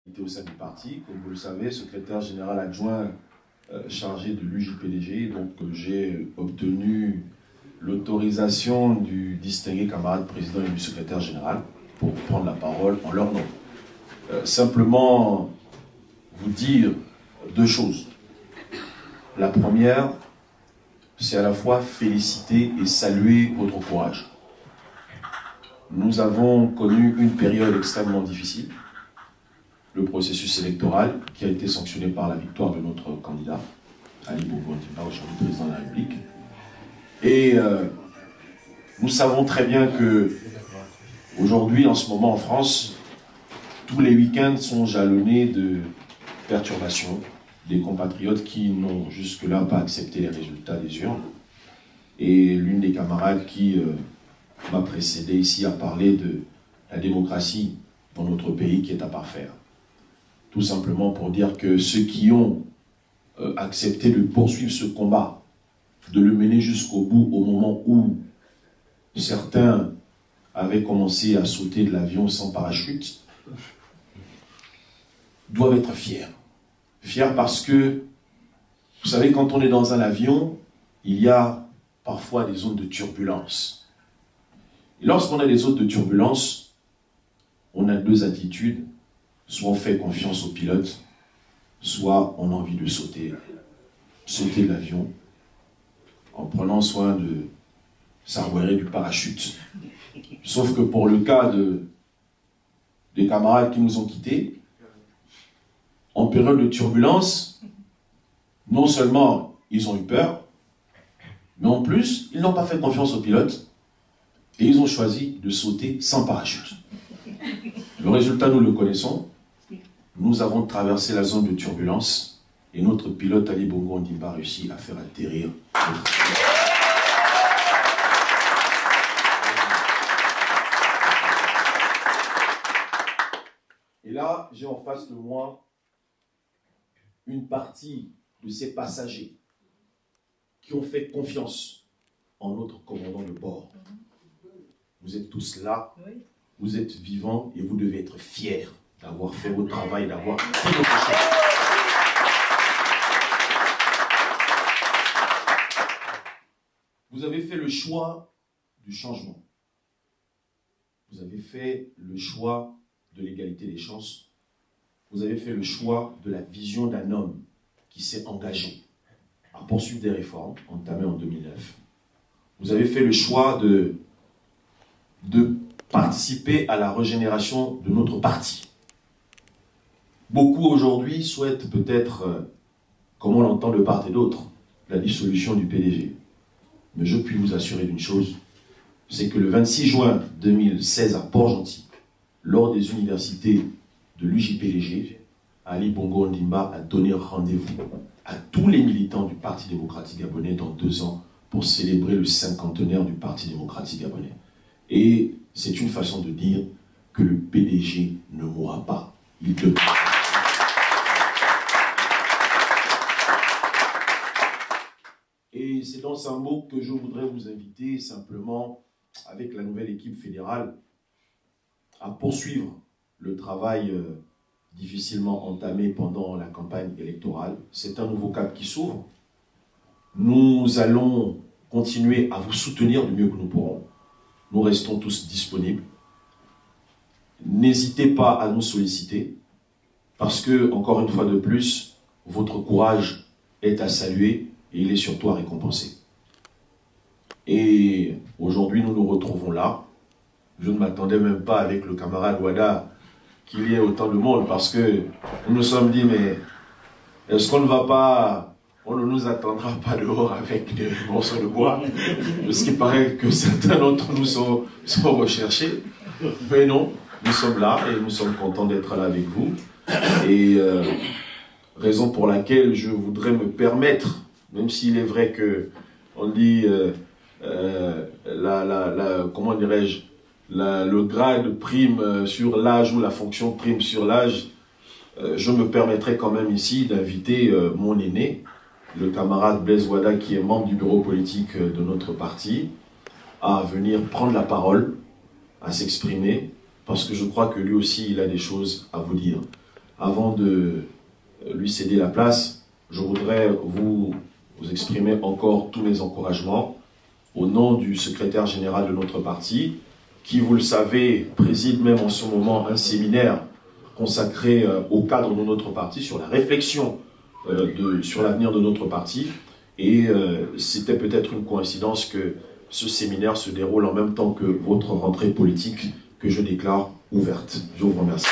Au sein du parti, comme vous le savez, secrétaire général adjoint chargé de l'UJPDG. Donc j'ai obtenu l'autorisation du distingué camarade président et du secrétaire général pour prendre la parole en leur nom. Simplement vous dire deux choses. La première, c'est à la fois féliciter et saluer votre courage. Nous avons connu une période extrêmement difficile, le processus électoral qui a été sanctionné par la victoire de notre candidat, Ali Bongo Ondimba, aujourd'hui président de la République. Et nous savons très bien que aujourd'hui, en ce moment en France, tous les week-ends sont jalonnés de perturbations, des compatriotes qui n'ont jusque-là pas accepté les résultats des urnes. Et l'une des camarades qui m'a précédé ici a parlé de la démocratie dans notre pays qui est à parfaire. Tout simplement pour dire que ceux qui ont accepté de poursuivre ce combat, de le mener jusqu'au bout au moment où certains avaient commencé à sauter de l'avion sans parachute, doivent être fiers. Fiers parce que, vous savez, quand on est dans un avion, il y a parfois des zones de turbulence. Et lorsqu'on a des zones de turbulence, on a deux attitudes. Soit on fait confiance au pilote, soit on a envie de sauter de l'avion en prenant soin de s'arborer du parachute. Sauf que pour le cas des camarades qui nous ont quittés, en période de turbulence, non seulement ils ont eu peur, mais en plus, ils n'ont pas fait confiance au pilote et ils ont choisi de sauter sans parachute. Le résultat, nous le connaissons. Nous avons traversé la zone de turbulence et notre pilote Ali Bongo Ondimba a réussi à faire atterrir notre pilote. Et là, j'ai en face de moi une partie de ces passagers qui ont fait confiance en notre commandant de bord. Vous êtes tous là, vous êtes vivants et vous devez être fiers d'avoir fait votre travail, d'avoir fait votre chose. Vous avez fait le choix du changement. Vous avez fait le choix de l'égalité des chances. Vous avez fait le choix de la vision d'un homme qui s'est engagé à poursuivre des réformes entamées en 2009. Vous avez fait le choix de participer à la régénération de notre parti. Beaucoup aujourd'hui souhaitent peut-être, comme on l'entend de part et d'autre, la dissolution du PDG. Mais je puis vous assurer d'une chose, c'est que le 26 juin 2016 à Port-Gentil, lors des universités de l'UJPDG, Ali Bongo Ondimba a donné rendez-vous à tous les militants du Parti démocratique gabonais dans 2 ans pour célébrer le 50e du Parti démocratique gabonais. Et c'est une façon de dire que le PDG ne mourra pas. Il devra. Et c'est dans ce mot que je voudrais vous inviter simplement, avec la nouvelle équipe fédérale, à poursuivre le travail difficilement entamé pendant la campagne électorale. C'est un nouveau cap qui s'ouvre. Nous allons continuer à vous soutenir du mieux que nous pourrons. Nous restons tous disponibles. N'hésitez pas à nous solliciter parce que, encore une fois de plus, votre courage est à saluer et il est surtout à récompenser. Et aujourd'hui, nous nous retrouvons là. Je ne m'attendais même pas avec le camarade Wada qu'il y ait autant de monde parce que nous nous sommes dit, mais est-ce qu'on ne va pas, on ne nous attendra pas dehors avec des morceaux de bois, parce qu'il paraît que certains d'entre nous sont recherchés. Mais non, nous sommes là et nous sommes contents d'être là avec vous. Et raison pour laquelle je voudrais me permettre, même s'il est vrai que on dit, comment dirais-je, le grade prime sur l'âge ou la fonction prime sur l'âge, je me permettrai quand même ici d'inviter mon aîné, le camarade Blaise Wada, qui est membre du bureau politique de notre parti, à venir prendre la parole, à s'exprimer, parce que je crois que lui aussi, il a des choses à vous dire. Avant de lui céder la place, je voudrais vous exprimer encore tous mes encouragements au nom du secrétaire général de notre parti, qui, vous le savez, préside même en ce moment un séminaire consacré au cadre de notre parti, sur la réflexion sur l'avenir de notre parti. Et c'était peut-être une coïncidence que ce séminaire se déroule en même temps que votre rentrée politique, que je déclare ouverte. Je vous remercie.